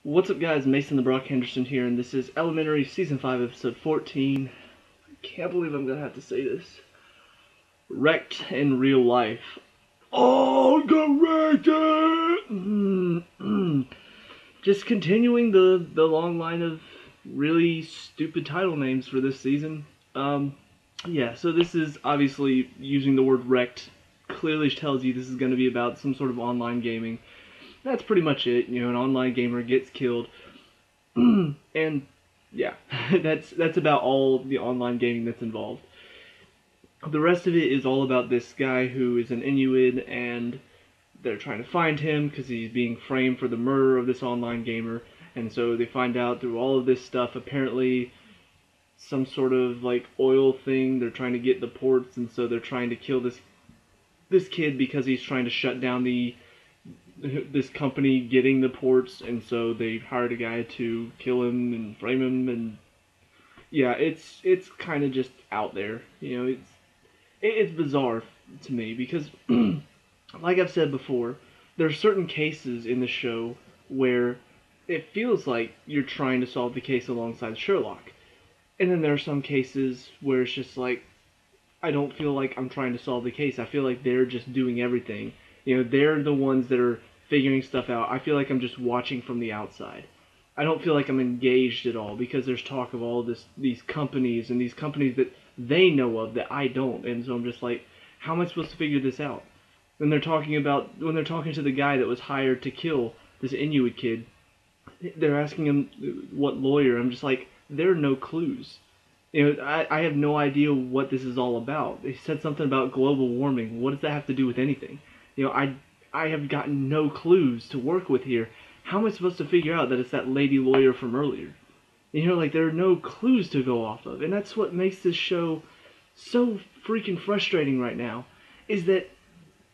What's up, guys? Mason the Brock Henderson here, and this is Elementary Season 5, Episode 14. I can't believe I'm gonna have to say this. Rekt in real life. Oh, got wrecked! Just continuing the long line of really stupid title names for this season. Yeah, so this is obviously using the word wrecked. Clearly tells you this is going to be about some sort of online gaming. That's pretty much it. You know, an online gamer gets killed, and yeah, that's about all the online gaming that's involved. The rest of it is all about this guy who is an Inuit, and they're trying to find him because he's being framed for the murder of this online gamer. And so they find out through all of this stuff, apparently some sort of like oil thing. They're trying to get the ports, and so they're trying to kill this kid because he's trying to shut down this company getting the ports, and so they hired a guy to kill him and frame him. And yeah, it's kind of just out there. You know, it's bizarre to me because like I've said before, there are certain cases in the show where it feels like you're trying to solve the case alongside Sherlock, and then there are some cases where it's just like, I don't feel like I'm trying to solve the case. I feel like they're just doing everything. You know, they're the ones that are figuring stuff out. I feel like I'm just watching from the outside. I don't feel like I'm engaged at all because there's talk of all of these companies and these companies that they know of that I don't. And so I'm just like, how am I supposed to figure this out? When they're talking to the guy that was hired to kill this Inuit kid, they're asking him what lawyer. I'm just like, there are no clues. You know, I have no idea what this is all about. They said something about global warming. What does that have to do with anything? You know, I have gotten no clues to work with here. How am I supposed to figure out that it's that lady lawyer from earlier? You know, like, there are no clues to go off of. And that's what makes this show so freaking frustrating right now, is that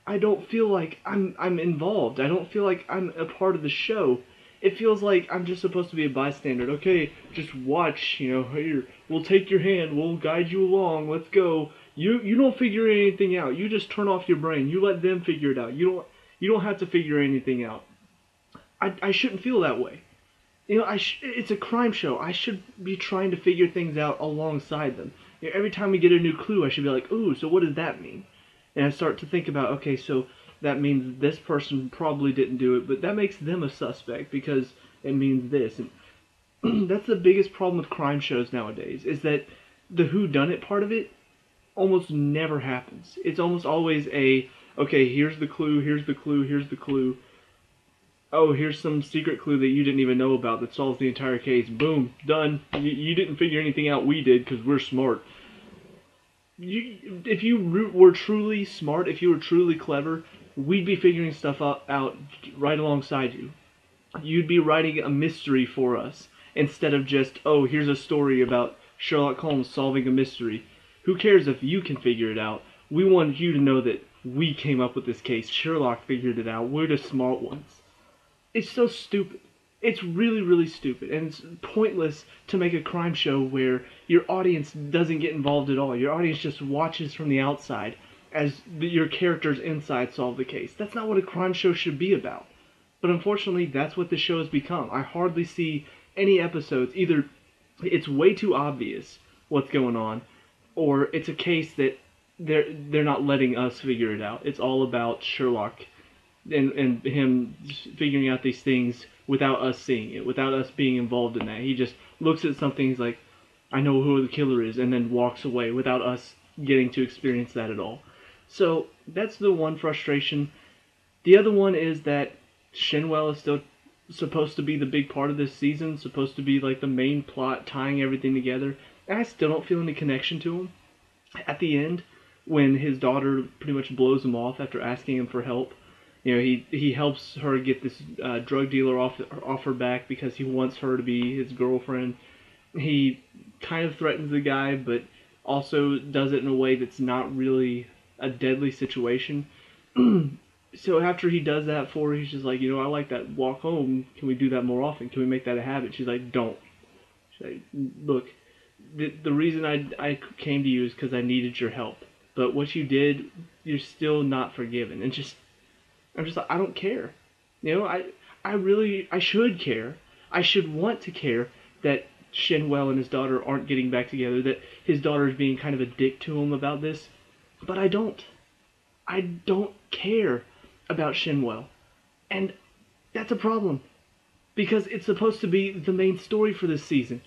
I don't feel like I'm involved. I don't feel like I'm a part of the show. It feels like I'm just supposed to be a bystander. Okay, just watch, you know, here, we'll take your hand, we'll guide you along, let's go. You don't figure anything out. You just turn off your brain. You let them figure it out. You don't have to figure anything out. I shouldn't feel that way. You know, it's a crime show. I should be trying to figure things out alongside them. You know, every time we get a new clue, I should be like, ooh, so what does that mean? And I start to think about, okay, so that means this person probably didn't do it, but that makes them a suspect because it means this. And that's the biggest problem with crime shows nowadays, is that the whodunit part of it almost never happens. It's almost always okay, here's the clue, here's the clue, here's the clue. Oh, here's some secret clue that you didn't even know about that solves the entire case. Boom, done. You didn't figure anything out, we did, because we're smart. If you were truly smart, if you were truly clever, we'd be figuring stuff out right alongside you. You'd be writing a mystery for us instead of just, oh, here's a story about Sherlock Holmes solving a mystery. Who cares if you can figure it out? We wanted you to know that we came up with this case. Sherlock figured it out. We're the smart ones. It's so stupid. It's really, really stupid. And it's pointless to make a crime show where your audience doesn't get involved at all. Your audience just watches from the outside as your characters inside solve the case. That's not what a crime show should be about. But unfortunately, that's what the show has become. I hardly see any episodes. Either it's way too obvious what's going on, or it's a case that they're not letting us figure it out. It's all about Sherlock and him figuring out these things without us seeing it, without us being involved in that. He just looks at something, he's like, I know who the killer is, and then walks away without us getting to experience that at all. So that's the one frustration. The other one is that Shinwell is still supposed to be the big part of this season, supposed to be like the main plot, tying everything together, and I still don't feel any connection to him. At the end, when his daughter pretty much blows him off after asking him for help, you know, he helps her get this drug dealer off her back because he wants her to be his girlfriend. He kind of threatens the guy, but also does it in a way that's not really a deadly situation. So after he does that for her, he's just like, you know, I like that walk home. Can we do that more often? Can we make that a habit? She's like, don't. She's like, look, the reason I came to you is because I needed your help. But what you did, you're still not forgiven. And I'm just like, I don't care. You know, I should care. I should want to care that Shinwell and his daughter aren't getting back together, that his daughter is being kind of a dick to him about this, but I don't. I don't care about Shinwell. And that's a problem, because it's supposed to be the main story for this season.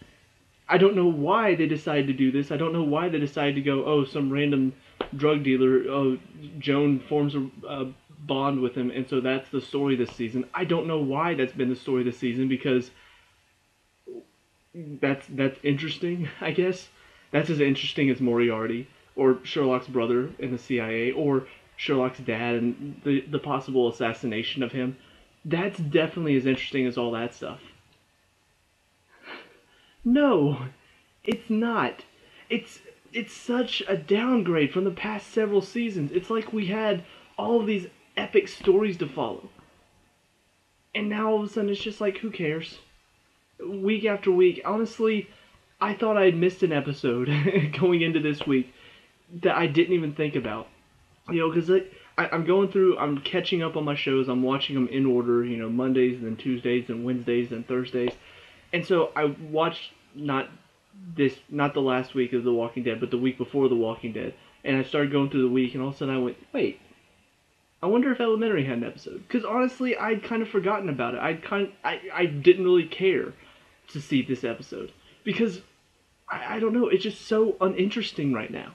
I don't know why they decided to do this. I don't know why they decided to go, oh, some random drug dealer, oh, Joan forms a bond with him, and so that's the story this season. I don't know why that's been the story this season, because that's interesting, I guess. That's as interesting as Moriarty, or Sherlock's brother in the CIA, or Sherlock's dad and the possible assassination of him. That's definitely as interesting as all that stuff. No, it's not. It's such a downgrade from the past several seasons. It's like we had all of these epic stories to follow. And now all of a sudden it's just like, who cares? Week after week, honestly, I thought I had missed an episode going into this week that I didn't even think about. Because I'm going through, I'm catching up on my shows, I'm watching them in order, Mondays and then Tuesdays and Wednesdays and Thursdays. And so I watched not the last week of The Walking Dead, but the week before The Walking Dead. And I started going through the week, and all of a sudden I went, wait, I wonder if Elementary had an episode. Because honestly, I'd kind of forgotten about it. I didn't really care to see this episode. Because, I don't know, it's just so uninteresting right now.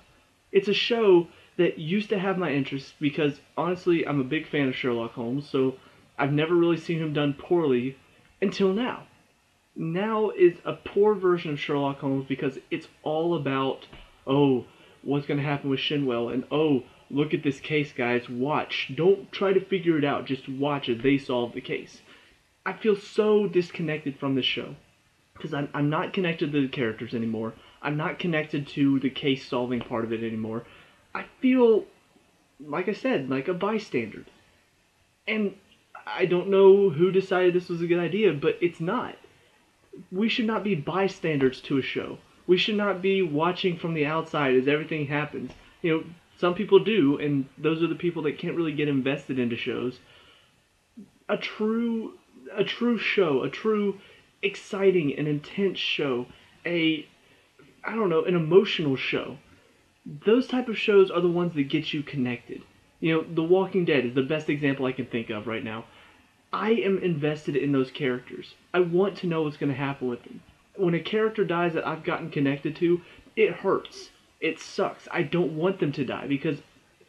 It's a show that used to have my interest, because honestly, I'm a big fan of Sherlock Holmes, so I've never really seen him done poorly until now. Now is a poor version of Sherlock Holmes because it's all about, oh, what's going to happen with Shinwell, and oh, look at this case, guys, watch. Don't try to figure it out, just watch as they solve the case. I feel so disconnected from this show because I'm not connected to the characters anymore. I'm not connected to the case-solving part of it anymore. I feel, like I said, like a bystander. And I don't know who decided this was a good idea, but it's not. We should not be bystanders to a show. We should not be watching from the outside as everything happens. Some people do, and those are the people that can't really get invested into shows. A true show, a true exciting and intense show, an emotional show. Those type of shows are the ones that get you connected. The Walking Dead is the best example I can think of right now. I am invested in those characters. I want to know what's going to happen with them. When a character dies that I've gotten connected to, it hurts. It sucks. I don't want them to die because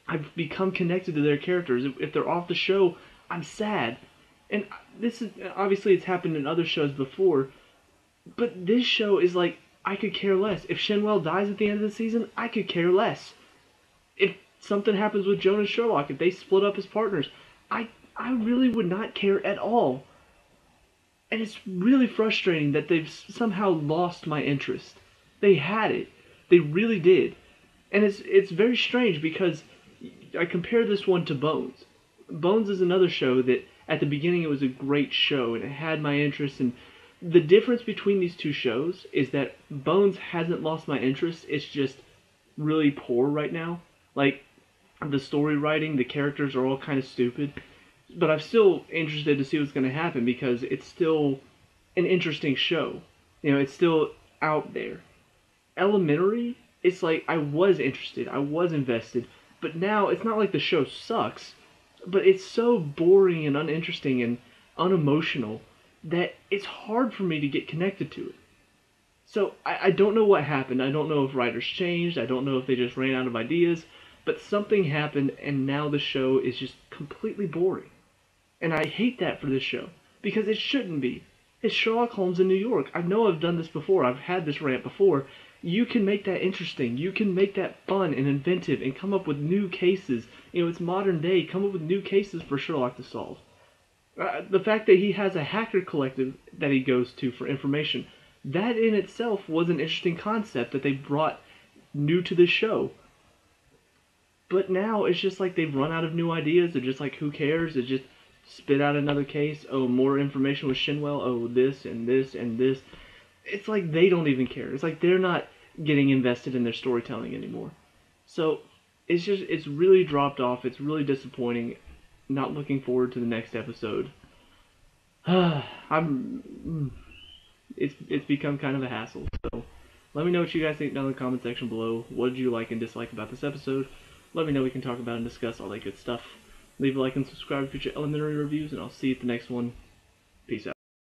I've become connected to their characters. If they're off the show, I'm sad. And this is, obviously it's happened in other shows before, but this show is like, I could care less. If Shinwell dies at the end of the season, I could care less. If something happens with Joan and Sherlock, if they split up as partners, I really would not care at all. And it's really frustrating that they've somehow lost my interest. They had it. They really did. And it's very strange because I compare this one to Bones. Bones is another show that at the beginning it was a great show and it had my interest. And the difference between these two shows is that Bones hasn't lost my interest. It's just really poor right now. Like, the story writing, the characters are all kind of stupid. But I'm still interested to see what's going to happen because it's still an interesting show. It's still out there. Elementary, it's like I was interested, I was invested, but now it's not like the show sucks, but it's so boring and uninteresting and unemotional that it's hard for me to get connected to it. So I don't know what happened. I don't know if writers changed. I don't know if they just ran out of ideas, but something happened and now the show is just completely boring. And I hate that for this show, because it shouldn't be. It's Sherlock Holmes in New York. I know I've done this before. I've had this rant before. You can make that interesting. You can make that fun and inventive and come up with new cases. It's modern day. Come up with new cases for Sherlock to solve. The fact that he has a hacker collective that he goes to for information, that in itself was an interesting concept that they brought new to this show. But now it's just like they've run out of new ideas. They're just like, who cares? It's just spit out another case. Oh, more information with Shinwell. Oh, this and this and this. It's like they don't even care. It's like they're not getting invested in their storytelling anymore. So it's really dropped off. It's really disappointing. Not looking forward to the next episode. it's become kind of a hassle. So let me know what you guys think down in the comment section below. What did you like and dislike about this episode? Let me know, we can talk about and discuss all that good stuff. Leave a like and subscribe for future elementary reviews, and I'll see you at the next one. Peace out.